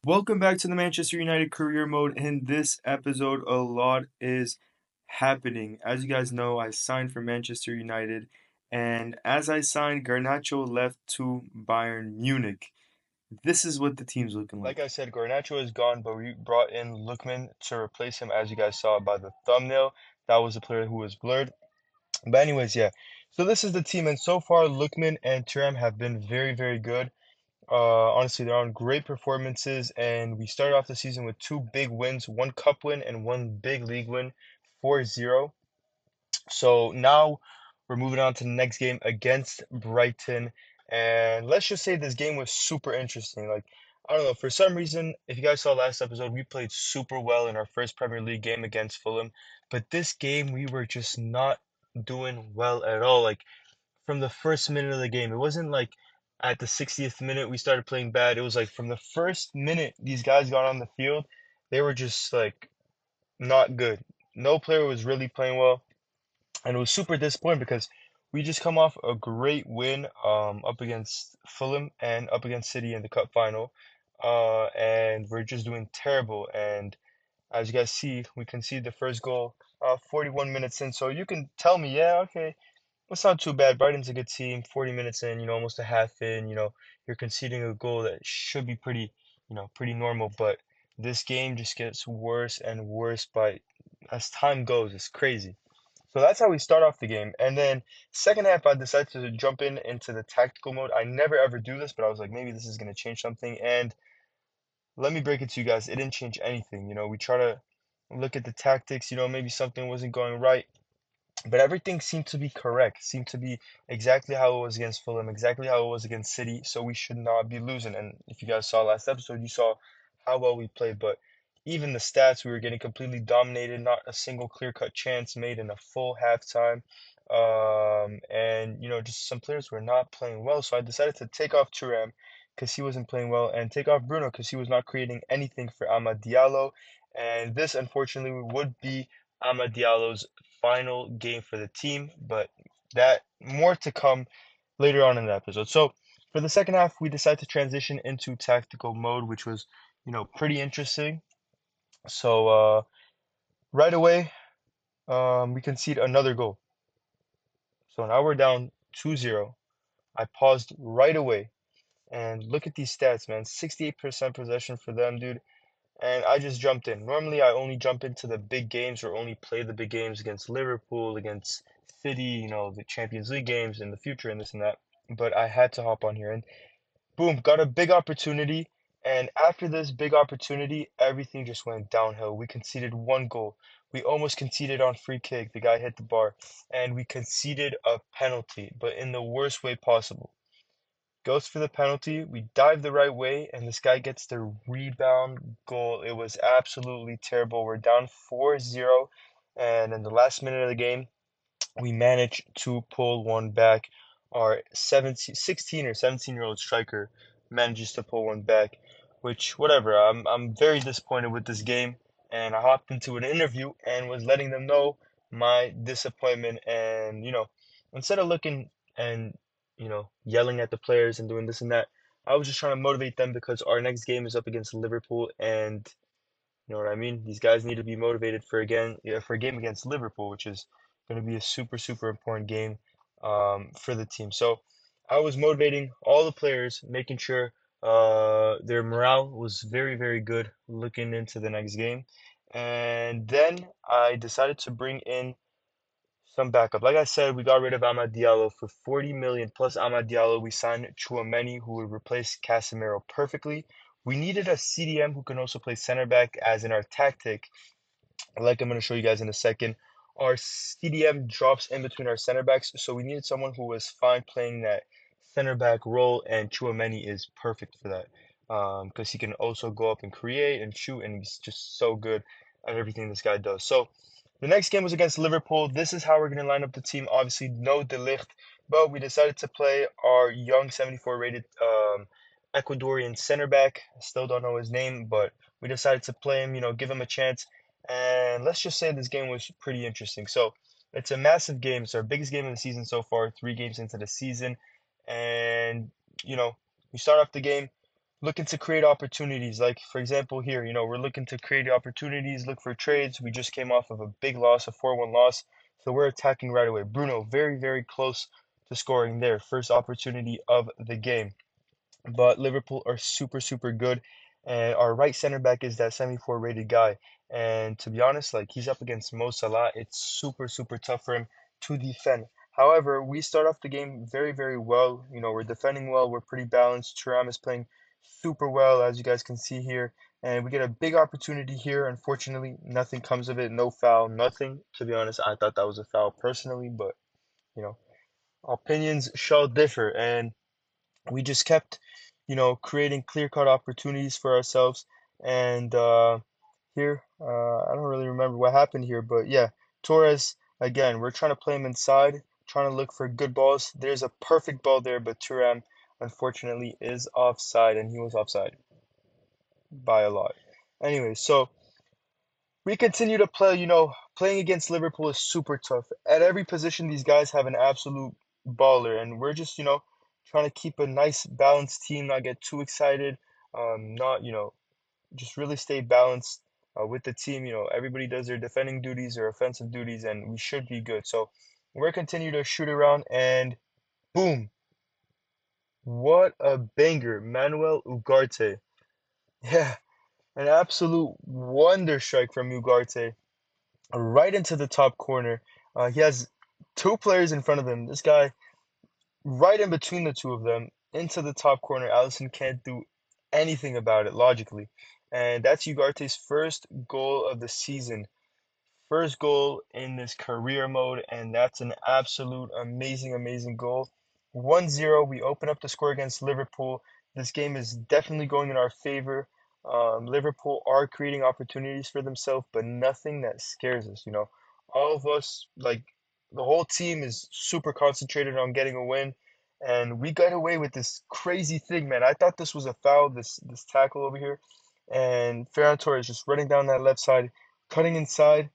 Welcome back to the Manchester United Career Mode. In this episode, a lot is happening. As you guys know, I signed for Manchester United, and as I signed, Garnacho left to Bayern Munich. This is what the team's looking Like like. I said, Garnacho is gone, but we brought in Lookman to replace him, as you guys saw by the thumbnail. That was the player who was blurred. But anyways, yeah. So this is the team, and so far, Lookman and Thuram have been very, very good. Honestly, they're on great performances, and we started off the season with two big wins, one cup win and one big league win, 4-0. So now we're moving on to the next game against Brighton. And let's just say this game was super interesting. Like, I don't know, for some reason, if you guys saw last episode, we played super well in our first Premier League game against Fulham. But this game, we were just not doing well at all. Like, from the first minute of the game, it wasn't like at the 60th minute we started playing bad. It was like from the first minute these guys got on the field, they were just like not good. No player was really playing well. And it was super disappointing because we just come off a great win up against Fulham and up against City in the cup final. And we're just doing terrible. And as you guys see, we conceded the first goal 41 minutes in. So you can tell me, yeah, okay, it's not too bad. Brighton's a good team. 40 minutes in, almost a half in, you're conceding a goal that should be pretty, pretty normal. But this game just gets worse and worse by as time goes. It's crazy. So that's how we start off the game. And then second half, I decided to jump into the tactical mode. I never ever do this, but I was like, maybe this is gonna change something. And let me break it to you guys. It didn't change anything. We try to look at the tactics. Maybe something wasn't going right, but everything seemed to be correct. Seemed to be exactly how it was against Fulham, exactly how it was against City. So we should not be losing. And if you guys saw last episode, you saw how well we played. But even the stats, we were getting completely dominated. Not a single clear-cut chance made in a full halftime. And just some players were not playing well. So I decided to take off Thuram because he wasn't playing well, and take off Bruno because he was not creating anything for Amad Diallo. And this, unfortunately, would be Amad Diallo's final game for the team, but that more to come later on in the episode. So for the second half, we decided to transition into tactical mode, which was, pretty interesting. So right away, we concede another goal. So now we're down 2-0. I paused right away and look at these stats, man. 68% possession for them, dude. And I just jumped in. Normally, I only jump into the big games or only play the big games against Liverpool, against City, the Champions League games in the future and this and that. But I had to hop on here and boom, got a big opportunity. And after this big opportunity, everything just went downhill. We conceded one goal. We almost conceded on free kick. The guy hit the bar. And we conceded a penalty, but in the worst way possible. Goes for the penalty. We dive the right way, and this guy gets the rebound goal. It was absolutely terrible. We're down 4-0, and in the last minute of the game, we managed to pull one back. Our 17, 16 or 17-year-old striker manages to pull one back, which, whatever. I'm very disappointed with this game, and I hopped into an interview and was letting them know my disappointment. And, instead of looking and, yelling at the players and doing this and that, I was just trying to motivate them because our next game is up against Liverpool, and you know what I mean? These guys need to be motivated for again, yeah, for a game against Liverpool, which is going to be a super, super important game for the team. So I was motivating all the players, making sure their morale was very, very good looking into the next game. And then I decided to bring in some backup. Like I said, we got rid of Amad Diallo for 40 million plus Amad Diallo. We signed Chouameni, who would replace Casemiro perfectly. We needed a CDM who can also play center back, as in our tactic, like I'm going to show you guys in a second. Our CDM drops in between our center backs, so we needed someone who was fine playing that center back role, and Chouameni is perfect for that because he can also go up and create and shoot, and he's just so good at everything this guy does. So the next game was against Liverpool. This is how we're going to line up the team. Obviously, no De Ligt, but we decided to play our young 74 rated Ecuadorian center back. I still don't know his name, but we decided to play him, give him a chance. And let's just say this game was pretty interesting. So it's a massive game. It's our biggest game of the season so far, 3 games into the season. And, you know, we start off the game. looking to create opportunities. Like for example here, we're looking to create opportunities, look for trades. We just came off of a big loss, a 4-1 loss. So we're attacking right away. Bruno, very, very close to scoring there. First opportunity of the game. But Liverpool are super, super good. And our right center back is that 74 rated guy. And to be honest, like he's up against Mo Salah. It's super, super tough for him to defend. However, we start off the game very, very well. We're defending well. We're pretty balanced. Thuram is playing super well, as you guys can see here. And we get a big opportunity here. Unfortunately, nothing comes of it. No foul, nothing. To be honest, I thought that was a foul personally, but you know, opinions shall differ. And we just kept, creating clear-cut opportunities for ourselves. And here, I don't really remember what happened here, but yeah, Torres, again, we're trying to play him inside, trying to look for good balls. There's a perfect ball there, but Thuram, unfortunately, is offside, and he was offside by a lot. Anyway, so we continue to play, playing against Liverpool is super tough. At every position, these guys have an absolute baller, and we're just, trying to keep a nice balanced team, not get too excited, not, just really stay balanced with the team. Everybody does their defending duties or offensive duties, and we should be good. So we're continue to shoot around, and boom, what a banger, Manuel Ugarte. Yeah, an absolute wonder strike from Ugarte right into the top corner. He has two players in front of him. This guy, right in between the two of them, into the top corner. Allison can't do anything about it logically. And that's Ugarte's first goal of the season. First goal in this career mode, and that's an absolute amazing, amazing goal. 1-0, we open up the score against Liverpool. This game is definitely going in our favor. Liverpool are creating opportunities for themselves, but nothing that scares us. All of us, like the whole team, is super concentrated on getting a win, and we got away with this crazy thing, man. I thought this was a foul, this tackle over here, and Ferran Torres just running down that left side, cutting inside,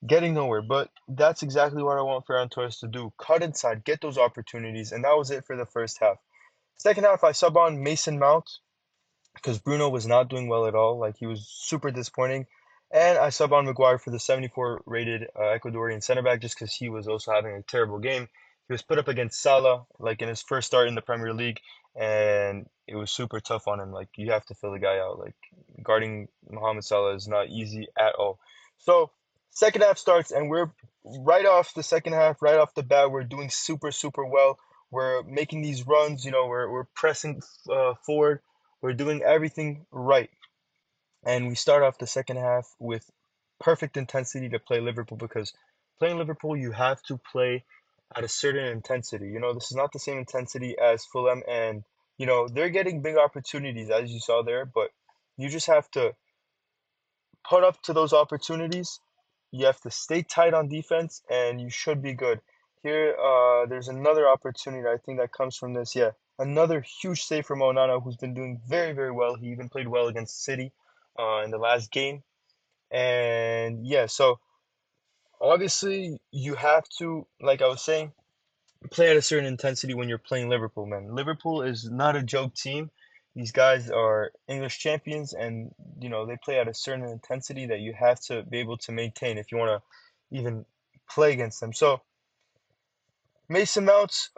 getting nowhere. But that's exactly what I want Ferran Torres to do. Cut inside, get those opportunities, and that was it for the first half. Second half, I sub on Mason Mount because Bruno was not doing well at all. Like he was super disappointing. And I sub on Maguire for the 74 rated Ecuadorian center back just because he was also having a terrible game. He was put up against Salah like in his first start in the Premier League, and it was super tough on him. Like you have to fill the guy out. Like guarding Mohamed Salah is not easy at all. So second half starts, and we're right off the second half, right off the bat, we're doing super super well. We're making these runs. We're pressing forward, we're doing everything right. And we start off the second half with perfect intensity to play Liverpool because playing Liverpool, you have to play at a certain intensity. This is not the same intensity as Fulham, and, they're getting big opportunities, as you saw there, but you just have to put up to those opportunities. You have to stay tight on defense, and you should be good. Here, there's another opportunity I think that comes from this. Yeah, another huge save from Onana, who's been doing very, very well. He even played well against City in the last game. And yeah, so obviously you have to, like I was saying, play at a certain intensity when you're playing Liverpool, man. Liverpool is not a joke team. These guys are English champions, and they play at a certain intensity that you have to be able to maintain if you want to even play against them. So Mason Mount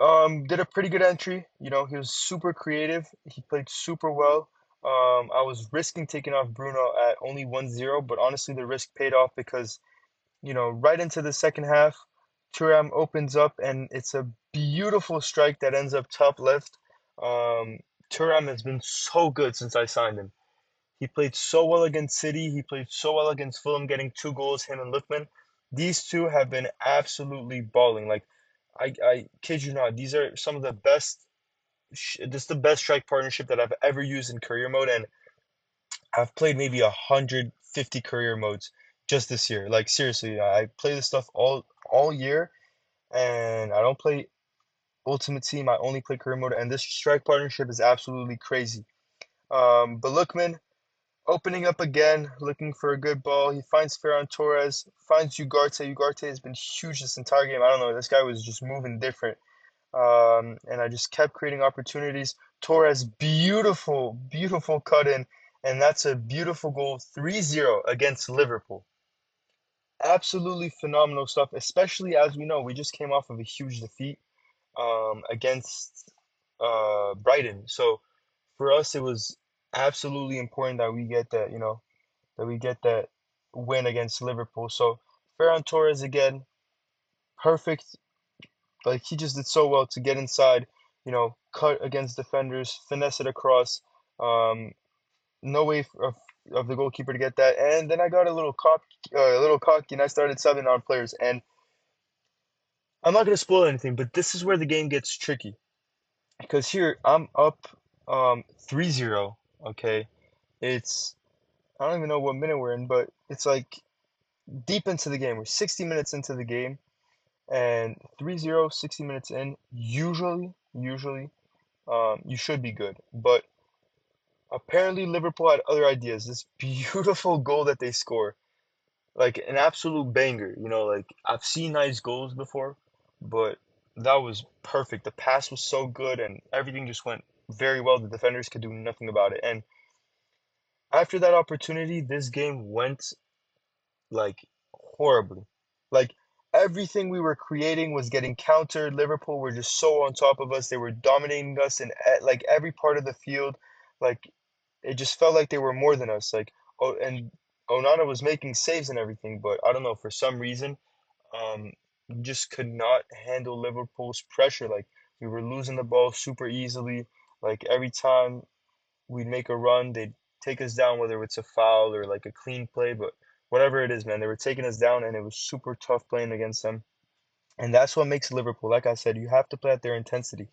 did a pretty good entry. He was super creative. He played super well. I was risking taking off Bruno at only 1-0, but honestly, the risk paid off because right into the second half, Thuram opens up and it's a beautiful strike that ends up top left. Um, Thuram has been so good since I signed him. He played so well against City. He played so well against Fulham, getting two goals, him and Lookman. These two have been absolutely balling. Like, I kid you not, these are some of the best, this is the best strike partnership that I've ever used in career mode. And I've played maybe 150 career modes just this year. Like seriously, I play this stuff all year, and I don't play Ultimate Team. I only play career mode, and this strike partnership is absolutely crazy. But Lookman opening up again, looking for a good ball. He finds Ferran Torres, finds Ugarte. Ugarte has been huge this entire game. I don't know, this guy was just moving different. And I just kept creating opportunities. Torres, beautiful, beautiful cut in, and that's a beautiful goal, 3-0 against Liverpool. Absolutely phenomenal stuff, especially as we know, we just came off of a huge defeat against Brighton. So for us, it was absolutely important that we get that, that we get that win against Liverpool. So Ferran Torres again, perfect. Like he just did so well to get inside, cut against defenders, finesse it across. Um, no way of the goalkeeper to get that. And then I got a little cocky, and I started subbing on players. And I'm not gonna spoil anything, but this is where the game gets tricky because here I'm up 3-0. Okay, it's I don't even know what minute we're in, but it's like deep into the game. We're 60 minutes into the game, and 3-0, 60 minutes in. Usually, you should be good. But apparently, Liverpool had other ideas. This beautiful goal that they score, like an absolute banger. Like I've seen nice goals before, but that was perfect. The pass was so good, and everything just went very well. The defenders could do nothing about it. And after that opportunity, this game went like horribly. Like everything we were creating was getting countered. Liverpool were just so on top of us. They were dominating us in like every part of the field. Like it just felt like they were more than us. Like and Onana was making saves and everything, but I don't know for some reason, we just could not handle Liverpool's pressure. Like we were losing the ball super easily. Like every time we'd make a run, they'd take us down, whether it's a foul or like a clean play, but whatever it is, man, they were taking us down, and it was super tough playing against them. And that's what makes Liverpool. Like I said, you have to play at their intensity.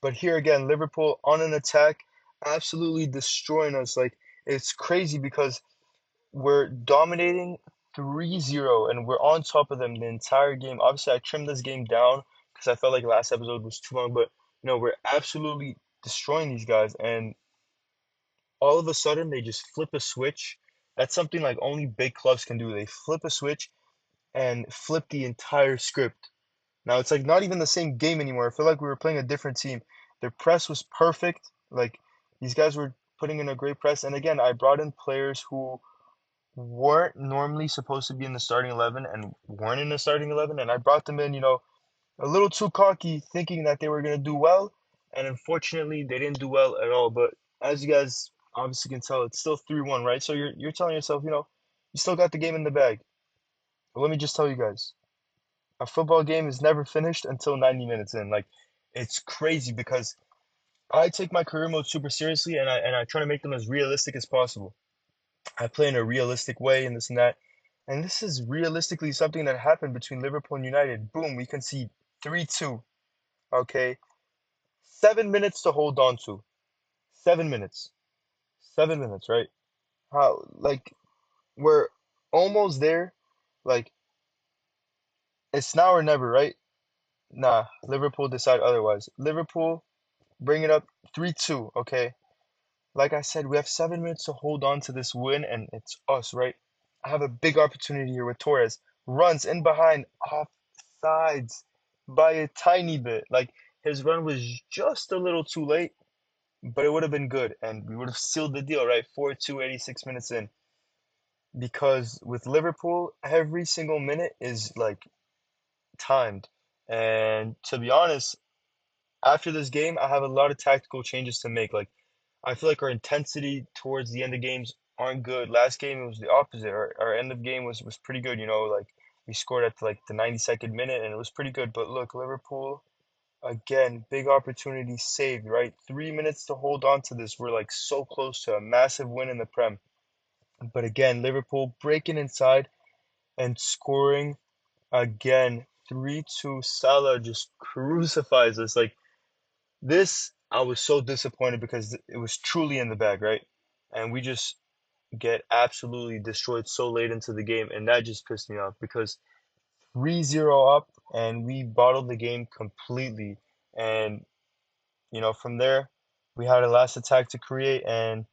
But here again, Liverpool on an attack, absolutely destroying us. Like it's crazy because we're dominating 3-0 and we're on top of them the entire game. Obviously, I trimmed this game down because I felt like last episode was too long, but we're absolutely destroying these guys, and all of a sudden they just flip a switch. That's something like only big clubs can do. They flip a switch and flip the entire script. Now it's like not even the same game anymore. I feel like we were playing a different team. Their press was perfect. Like these guys were putting in a great press. And again, I brought in players who weren't normally supposed to be in the starting 11 and weren't in the starting 11. And I brought them in, a little too cocky, thinking that they were going to do well, and unfortunately, they didn't do well at all. But as you guys obviously can tell, it's still 3-1, right? So you're telling yourself, you still got the game in the bag. But let me just tell you guys, a football game is never finished until 90 minutes in. Like, it's crazy because I take my career mode super seriously, and I try to make them as realistic as possible. I play in a realistic way and this and that. And this is realistically something that happened between Liverpool and United. Boom, we concede 3-2. Okay, 7 minutes to hold on to. 7 minutes. 7 minutes, right? How, like, we're almost there. Like, it's now or never, right? Nah, Liverpool decide otherwise. Liverpool bring it up 3-2, okay? Like I said, we have 7 minutes to hold on to this win, and it's us, right? I have a big opportunity here with Torres. Runs in behind, off sides by a tiny bit. Like, his run was just a little too late, but it would have been good, and we would have sealed the deal, right? 4-2, 86 minutes in. Because with Liverpool, every single minute is like timed. And to be honest, after this game, I have a lot of tactical changes to make. Like, I feel like our intensity towards the end of games aren't good. Last game, it was the opposite. Our end of game was pretty good, like we scored at like the 92nd minute, and it was pretty good. But look, Liverpool, again, big opportunity saved, right? 3 minutes to hold on to this. We're like so close to a massive win in the Prem. But again, Liverpool breaking inside and scoring again. 3-2. Salah just crucifies us. Like this, I was so disappointed because it was truly in the bag, right? And we just get absolutely destroyed so late into the game. And that just pissed me off because 3-0 up and we bottled the game completely. And from there, we had a last attack to create, and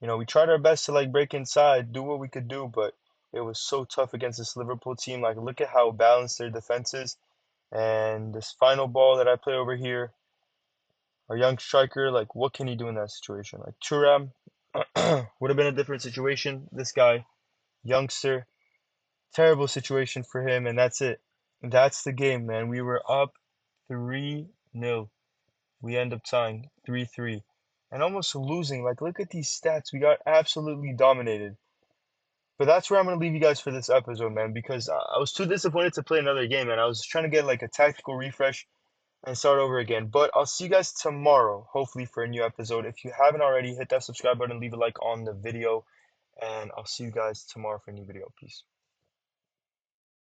we tried our best to like break inside, do what we could do, but it was so tough against this Liverpool team. Like, look at how balanced their defense is, and this final ball that I play over here, Our young striker, like, what can he do in that situation? Like, Thuram would have been a different situation. This guy, youngster, terrible situation for him, and that's it. That's the game, man. We were up 3-0. We end up tying 3-3 and almost losing. Like, look at these stats. We got absolutely dominated. But that's where I'm going to leave you guys for this episode, man, because I was too disappointed to play another game, and I was trying to get like a tactical refresh and start over again. But I'll see you guys tomorrow, hopefully, for a new episode. If you haven't already, hit that subscribe button, leave a like on the video, and I'll see you guys tomorrow for a new video. Peace.